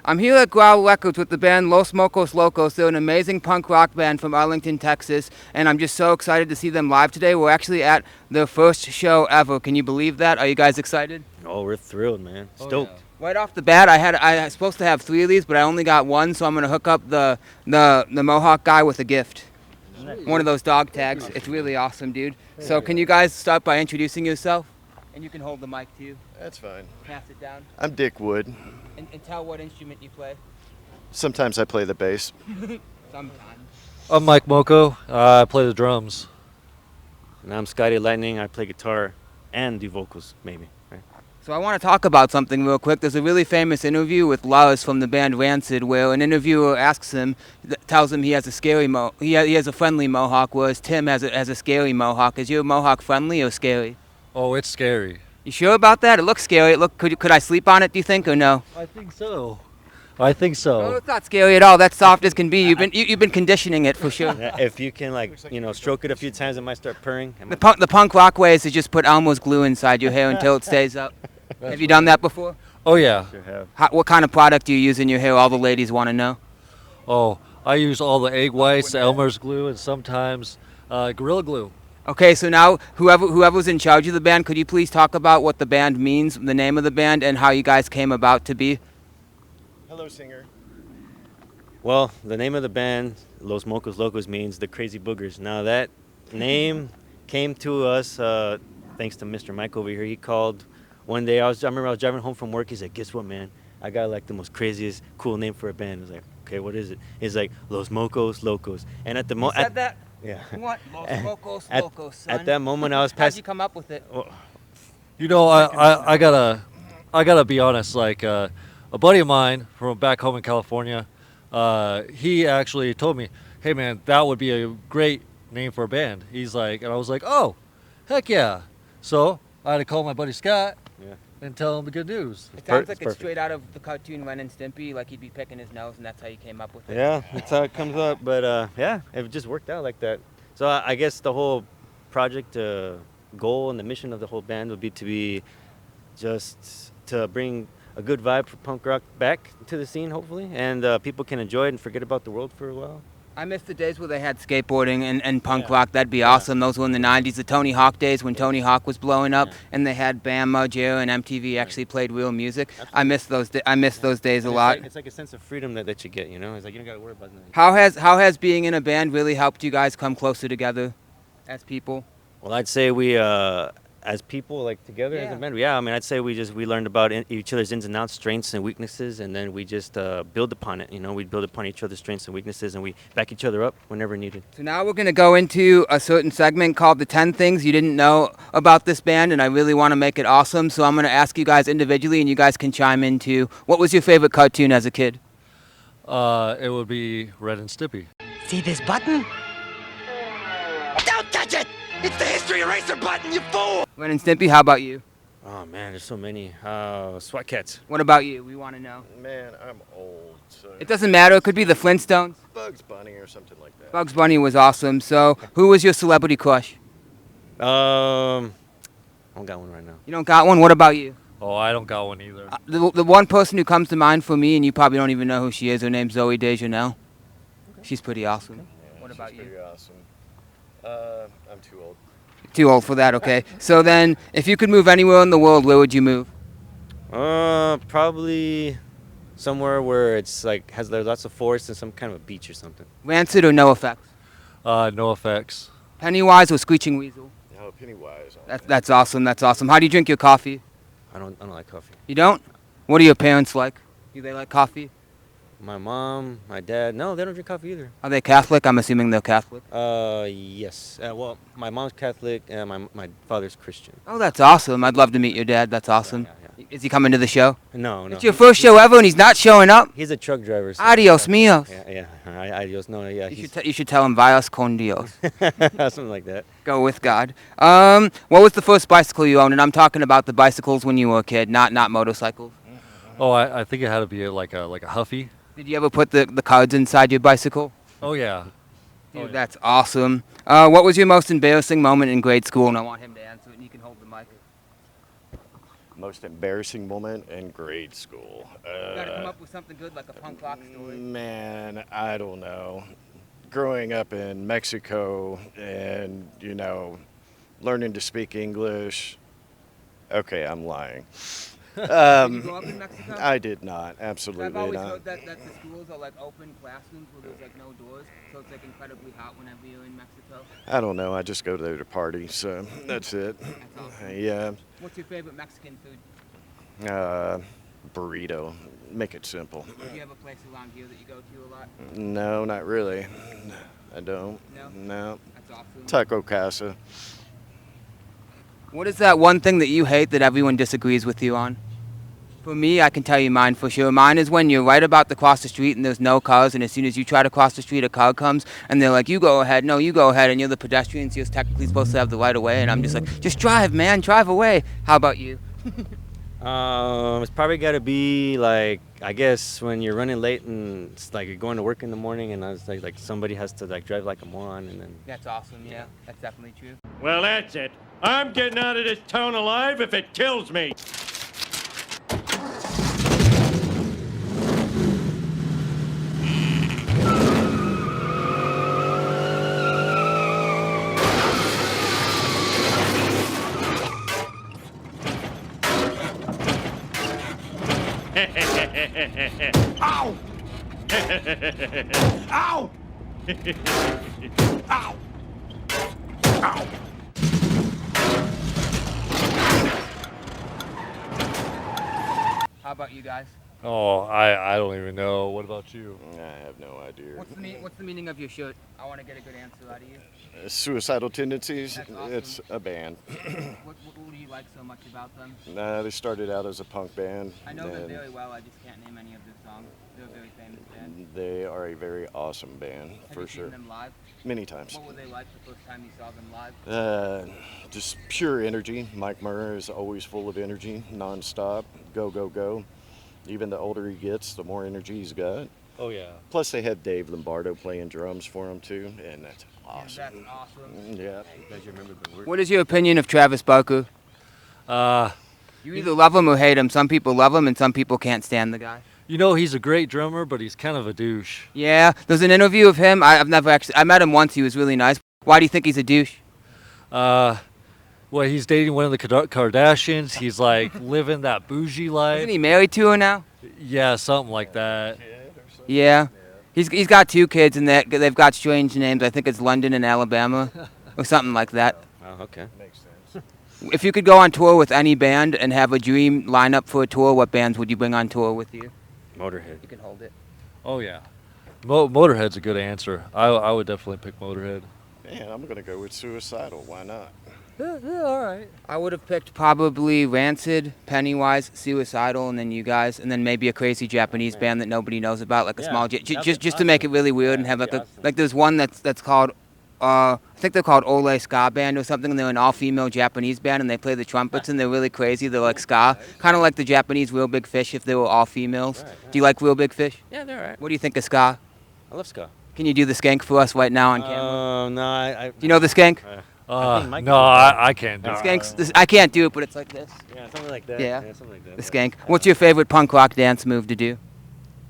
I'm here at Growl Records with the band Los Mocos Locos. They're an amazing punk rock band from Arlington, Texas, and I'm just so excited to see them live today. We're actually at their first show ever. Can you believe that? Are you guys excited? Oh, we're thrilled, man. Stoked. Yeah. Right off the bat, I was supposed to have 3 of these, but I only got 1, so I'm gonna hook up the Mohawk guy with a gift. One of those dog tags. It's really awesome, dude. So can you guys start by introducing yourself? And you can hold the mic too. That's fine. Pass it down. I'm Dick Wood. And tell what instrument you play. Sometimes I play the bass. Sometimes. I'm Mike Moko. I play the drums. And I'm Scotty Lightning. I play guitar and do vocals, maybe. Right? So I want to talk about something real quick. There's a really famous interview with Lars from the band Rancid, where an interviewer asks him, tells him he has a scary he has a friendly mohawk, whereas Tim has a scary mohawk. Is your mohawk friendly or scary? Oh, it's scary. You sure about that? It looks scary. Could I sleep on it? Do you think, or no? I think so. I think so. Oh, it's not scary at all. That's soft as can be. You've been conditioning it for sure. Yeah, if you can, stroke it a few times, it might start purring. The punk rock way is to just put Elmo's glue inside your hair until it stays up. Have you done that before? Oh, yeah. Sure have. What kind of product do you use in your hair? All the ladies want to know. Oh, I use all the egg whites, Elmer's glue, and sometimes Gorilla Glue. Okay, so now whoever's in charge of the band, could you please talk about what the band means, the name of the band, and how you guys came about to be? Hello, singer. Well, the name of the band, Los Mocos Locos, means the crazy boogers. Now, that name came to us thanks to Mr. Mike over here. He called one day. I remember I was driving home from work. He said, guess what, man? I got like the most craziest, cool name for a band. I was like, okay, what is it? It's like Los Mocos Locos. And at the You said that? Yeah. What? Los Mocos Locos, son. At that moment, I was How'd past. you come up with it? You know, I gotta be honest. Like a buddy of mine from back home in California, he actually told me, "Hey, man, that would be a great name for a band." He's like, and I was like, "Oh, heck yeah!" So I had to call my buddy Scott. Yeah. And tell him the good news. It sounds like it's perfect. straight out of the cartoon Ren and Stimpy, like he'd be picking his nose, and that's how you came up with it. Yeah, that's how it comes up. But yeah, it just worked out like that. So I guess the whole project goal and the mission of the whole band would be just to bring a good vibe for punk rock back to the scene, hopefully, and people can enjoy it and forget about the world for a while. I miss the days where they had skateboarding and punk rock. That'd be awesome. Those were in the 90s, the Tony Hawk days when Tony Hawk was blowing up, and they had Bam Margera and MTV actually played real music. I miss those days a lot. It's like a sense of freedom that you get, you know? It's like you don't got to worry about nothing. How has being in a band really helped you guys come closer together as people? Well, I'd say we, as people, like together as a band, I mean, I'd say we learned about each other's ins and outs, strengths and weaknesses, and then we just build upon it. You know, we build upon each other's strengths and weaknesses, and we back each other up whenever needed. So now we're going to go into a certain segment called the 10 Things You Didn't Know About This Band, and I really want to make it awesome, so I'm going to ask you guys individually, and you guys can chime in too. What was your favorite cartoon as a kid? It would be Ren and Stimpy. See this button? Don't touch it! It's the history eraser button, you fool! Ren and Stimpy, how about you? Oh man, there's so many. SWAT Cats. What about you? We want to know. Man, I'm old, so It doesn't matter. It could be the Flintstones. Bugs Bunny or something like that. Bugs Bunny was awesome. So who was your celebrity crush? I don't got one right now. You don't got one? What about you? Oh, I don't got one either. The one person who comes to mind for me, and you probably don't even know who she is, her name's Zoe Deschanel. She's pretty awesome. Yeah, What about she's you? pretty awesome. I'm too old. Too old for that, okay. So then, if you could move anywhere in the world, where would you move? Probably somewhere where it's like there's lots of forest and some kind of a beach or something. Rancid or No Effects? No effects. Pennywise or Screeching Weasel? No, Pennywise. That's awesome. That's awesome. How do you drink your coffee? I don't like coffee. You don't? What are your parents like? Do they like coffee? My mom, my dad, no, they don't drink coffee either. Are they Catholic? I'm assuming they're Catholic. Yes. Well, my mom's Catholic and my father's Christian. Oh, that's awesome. I'd love to meet your dad. That's awesome. Yeah. Is he coming to the show? No. It's your first show ever and he's not showing up? He's a truck driver. So Adios míos. Yeah. Adios. No, yeah. You should tell him Vios con Dios. Something like that. Go with God. What was the first bicycle you owned? And I'm talking about the bicycles when you were a kid, not motorcycles. Oh, I think it had to be like a Huffy. Did you ever put the cards inside your bicycle? Oh yeah. Dude, that's awesome. What was your most embarrassing moment in grade school? And I want him to answer it, and you can hold the mic. Most embarrassing moment in grade school. You gotta come up with something good, like a punk rock story. Man, I don't know. Growing up in Mexico and, learning to speak English. Okay, I'm lying. Did you grow up in Mexico? I did not. I've Absolutely always not. heard that the schools are like open classrooms where there's like no doors, so it's like incredibly hot whenever you're in Mexico. I don't know. I just go there to party, so that's it. That's awesome. Yeah. What's your favorite Mexican food? Burrito. Make it simple. Do you have a place around here that you go to a lot? No, not really. I don't. No? No. That's awesome. Taco Casa. What is that one thing that you hate that everyone disagrees with you on? For me, I can tell you mine for sure. Mine is when you're right about to cross the street and there's no cars, and as soon as you try to cross the street, a car comes, and they're like, you go ahead, no, you go ahead, and you're the pedestrian, so you're technically supposed to have the right of way, and I'm just like, just drive, man, drive away. How about you? It's probably got to be like, I guess when you're running late and it's like you're going to work in the morning and I was like somebody has to like drive like a moron and then. That's awesome, yeah. That's definitely true. Well, that's it. I'm getting out of this town alive if it kills me. Ow! Ow! Ow! Ow! How about you guys? Oh, I don't even know. What about you? I have no idea. What's the meaning of your shirt? I want to get a good answer out of you. Suicidal Tendencies. That's awesome. It's a band. What do you like so much about them? They started out as a punk band. I know them and very well, I just can't name any of their songs. They're a very famous band. They are a very awesome band, Have for you sure. seen them live? Many times. What were they like the first time you saw them live? Just pure energy. Mike Murray is always full of energy, nonstop. Go, go, go. Even the older he gets, the more energy he's got. Oh yeah. Plus, they have Dave Lombardo playing drums for him, too, and that's awesome. Yeah, that's awesome. Yeah. You guys remember the word? What is your opinion of Travis Barker? You either love him or hate him. Some people love him and some people can't stand the guy. He's a great drummer, but he's kind of a douche. Yeah, there's an interview of him. I met him once. He was really nice. Why do you think he's a douche? Well, he's dating one of the Kardashians. He's like living that bougie life. Isn't he married to her now? Yeah, something like that. Yeah. He's got 2 kids and they've got strange names. I think it's London and Alabama or something like that. Oh, okay. Makes sense. If you could go on tour with any band and have a dream lineup for a tour, what bands would you bring on tour with you? Motorhead. You can hold it. Oh yeah. Motorhead's a good answer. I would definitely pick Motorhead. Man, I'm going to go with Suicidal. Why not? Yeah, all right. I would have picked probably Rancid, Pennywise, Suicidal, and then you guys, and then maybe a crazy Japanese band that nobody knows about, like a Yeah, small, that'd just be to make it really weird and have like like there's one that's called, I think they're called Ole Ska Band or something, and they're an all-female Japanese band, and they play the trumpets, and they're really crazy. They're like ska, kind of like the Japanese Real Big Fish if they were all females. Right. Do you like Real Big Fish? Yeah, they're alright. What do you think of ska? I love ska. Can you do the skank for us right now on camera? No, I. Do you know the skank? I think Mike No, can do I can't do No. it. Skanks. I can't do it, but it's like this. Yeah, something like that. Yeah. something like that. The skank. What's your favorite punk rock dance move to do?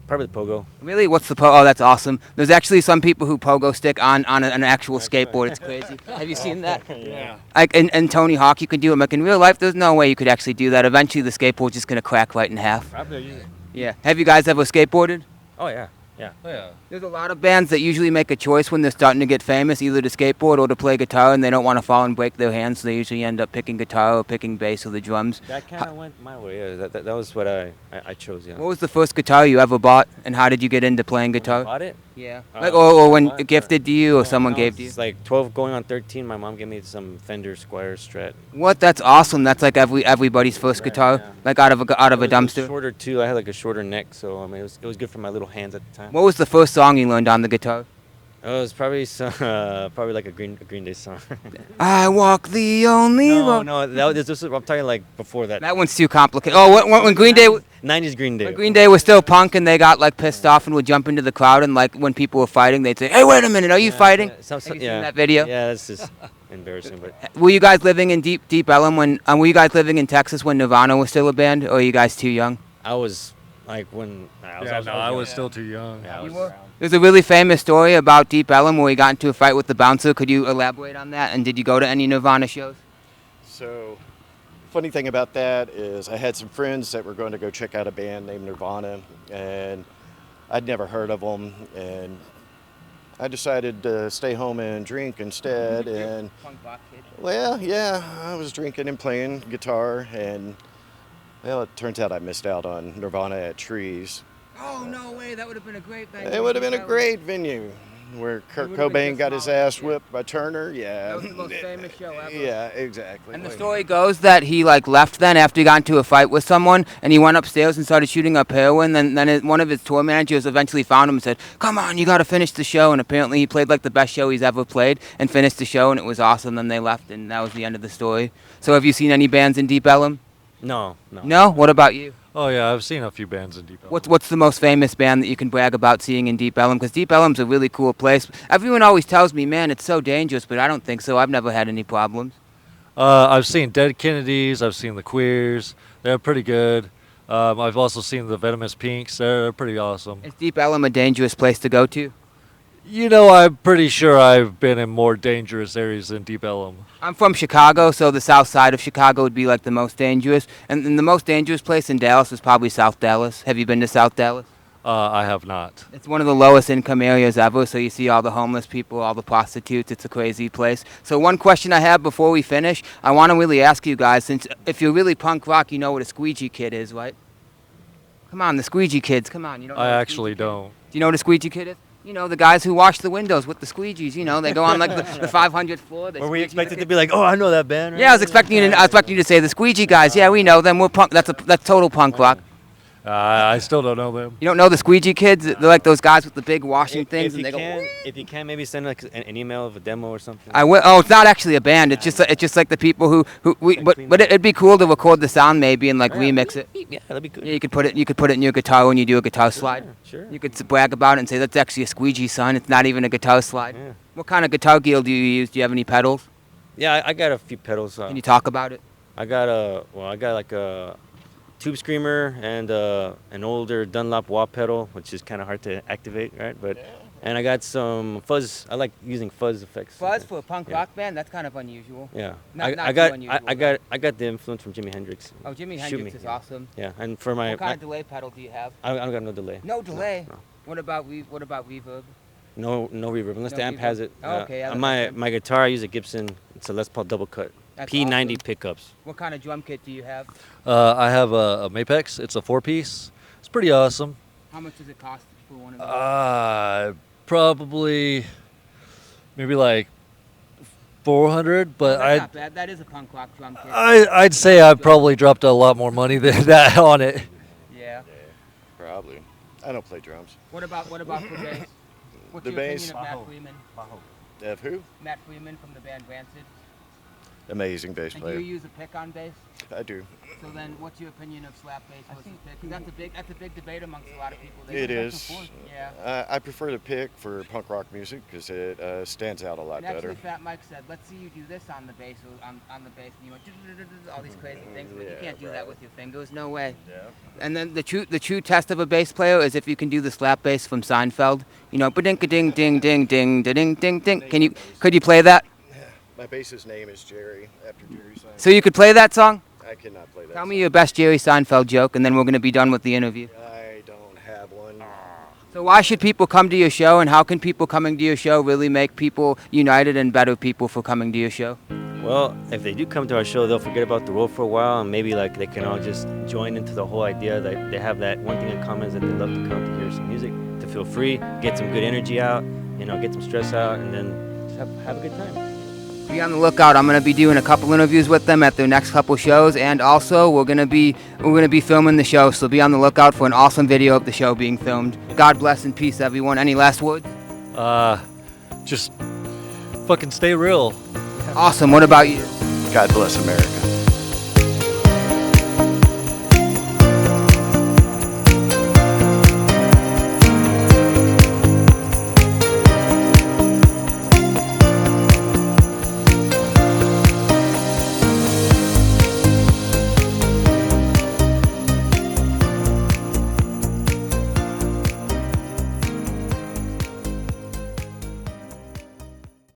Probably the pogo. Really? What's the oh, that's awesome. There's actually some people who pogo stick on an actual skateboard. It's crazy. Have you seen that? Yeah. Like and Tony Hawk, you can do it. Like in real life, there's no way you could actually do that. Eventually, the skateboard's just gonna crack right in half. Probably. Yeah. Have you guys ever skateboarded? Oh yeah. Yeah. Oh, yeah. There's a lot of bands that usually make a choice when they're starting to get famous, either to skateboard or to play guitar, and they don't want to fall and break their hands, so they usually end up picking guitar or picking bass or the drums. That kind of went my way. Yeah, that was what I chose. Yeah. What was the first guitar you ever bought, and how did you get into playing guitar? Bought it? Yeah. Uh, Like or when what? gifted to you or someone When I gave to you? was like 12 going on 13, my mom gave me some Fender Squire Strat. What? That's awesome. That's like everybody's first Right, guitar, yeah. like out of a It was dumpster. Shorter too. I had like a shorter neck, so I mean it was good for my little hands at the time. What was the first song you learned on the guitar? Oh, it was probably some, probably like a Green Day song. I walk the only road. no, this was, I'm talking like before that. That one's too complicated. Oh, when Green Day, 90s Green Day. when Green Day was still punk and they got like pissed off and would jump into the crowd and like when people were fighting, they'd say, "Hey, wait a minute, are you fighting?" Yeah, Have you seen that video? Yeah, it's just embarrassing. But Were you guys living in Deep Ellum when? Were you guys living in Texas when Nirvana was still a band, or are you guys too young? I was like when I was still too young. Yeah, I You was were? around. There's a really famous story about Deep Ellum where he got into a fight with the bouncer. Could you elaborate on that? And did you go to any Nirvana shows? So, funny thing about that is I had some friends that were going to go check out a band named Nirvana, and I'd never heard of them, and I decided to stay home and drink instead. And well, yeah, I was drinking and playing guitar, and well, it turns out I missed out on Nirvana at Trees. Oh, no way. That would have been a great venue. It would have been a great venue where Kurt would've been Cobain just got his smaller, ass yeah. whipped by Turner. Yeah. That was the most famous show ever. Yeah, exactly. And the story goes that he left then after he got into a fight with someone, and he went upstairs and started shooting up heroin. Then one of his tour managers eventually found him and said, "Come on, you got to finish the show." And apparently he played the best show he's ever played and finished the show, and it was awesome. Then they left, and that was the end of the story. So have you seen any bands in Deep Ellum? No. No. What about you? Oh yeah, I've seen a few bands in Deep Ellum. What's the most famous band that you can brag about seeing in Deep Ellum? Because Deep Ellum's a really cool place. Everyone always tells me, man, it's so dangerous, but I don't think so. I've never had any problems. I've seen Dead Kennedys. I've seen the Queers. They're pretty good. I've also seen the Venomous Pinks. They're pretty awesome. Is Deep Ellum a dangerous place to go to? You know, I'm pretty sure I've been in more dangerous areas than Deep Ellum. I'm from Chicago, so the south side of Chicago would be the most dangerous. And the most dangerous place in Dallas is probably South Dallas. Have you been to South Dallas? I have not. It's one of the lowest income areas ever, so you see all the homeless people, all the prostitutes. It's a crazy place. So one question I have before we finish, I want to really ask you guys, since if you're really punk rock, you know what a squeegee kid is, right? Come on, the squeegee kids, come on. You don't know I what a actually squeegee kid is? don't. Do you know what a squeegee kid is? You know, the guys who wash the windows with the squeegees, they go on the 500th floor. They Were we squeegee expected the to be like, oh, I know that band? Right? Yeah, I was expecting you to say the squeegee guys. Yeah, we know them. We're punk. That's total punk rock. I still don't know them. You don't know the squeegee kids? They're like those guys with the big washing things, and they go. If you can, maybe send an email of a demo or something. I will. Oh, it's not actually a band. It's just like the people who but it'd be cool to record the sound maybe and remix it. Yeah, that'd be good. Yeah, you could put it in your guitar when you do a guitar slide. Sure. You could brag about it and say that's actually a squeegee, son. It's not even a guitar slide. Yeah. What kind of guitar gear do you use? Do you have any pedals? Yeah, I got a few pedals. Can you talk about it? I got a tube screamer and an older Dunlop wah pedal, which is kind of hard to activate, right? And I got some fuzz. I like using fuzz effects. Fuzz for a punk Yeah. rock band? That's kind of unusual. Yeah, Not I too got unusual, I got the influence from Jimi Hendrix. Oh, Jimi Shoot Hendrix me, is yeah. awesome. Yeah, and for my, What kind of delay pedal do you have? I don't got no delay. No delay. No. What about reverb? No reverb unless No the amp reverb. has it. Oh, okay, I on like my guitar, I use a Gibson. It's a Les Paul double cut. That's P90 awesome. pickups. What kind of drum kit do you have? I have a Mapex. It's a 4-piece. It's pretty awesome. How much does it cost for one of those? Probably maybe like 400, but That's not bad. That is a punk rock drum kit. I'd say I probably dropped a lot more money than that on it. Yeah. Probably. I don't play drums. What about for bass? What's The your bass? opinion of Matt Freeman? Of who? Matt Freeman from the band Rancid. Amazing bass And do you player. use a pick on bass? I do. So then, what's your opinion of slap bass versus pick? 'Cause that's a big debate amongst a lot of people. It is. Yeah. I prefer to pick for punk rock music because it stands out a lot And actually, better. Fat Mike said, "Let's see you do this on the bass, or on the bass," and you went all these crazy things, but you Yeah, can't do that right. with your fingers. No way. Yeah. And then the true test of a bass player is if you can do the slap bass from Seinfeld. Ba-ding ding ding ding ding ding ding ding. Could you play that? My bassist name is Jerry, after Jerry Seinfeld. So you could play that song? I cannot play that. Tell me your best Jerry Seinfeld joke, and then we're gonna be done with the interview. I don't have one. So why should people come to your show, and how can people coming to your show really make people united and better people for coming to your show? Well, if they do come to our show, they'll forget about the road for a while, and maybe they can all just join into the whole idea that they have that one thing in common is that they love to come to hear some music, to feel free, get some good energy out, get some stress out, and then just have a good time. Be on the lookout. I'm gonna be doing a couple interviews with them at their next couple shows, and also we're gonna be filming the show. So be on the lookout for an awesome video of the show being filmed. God bless and peace, everyone. Any last words? Just fucking stay real. Awesome. What about you? God bless America.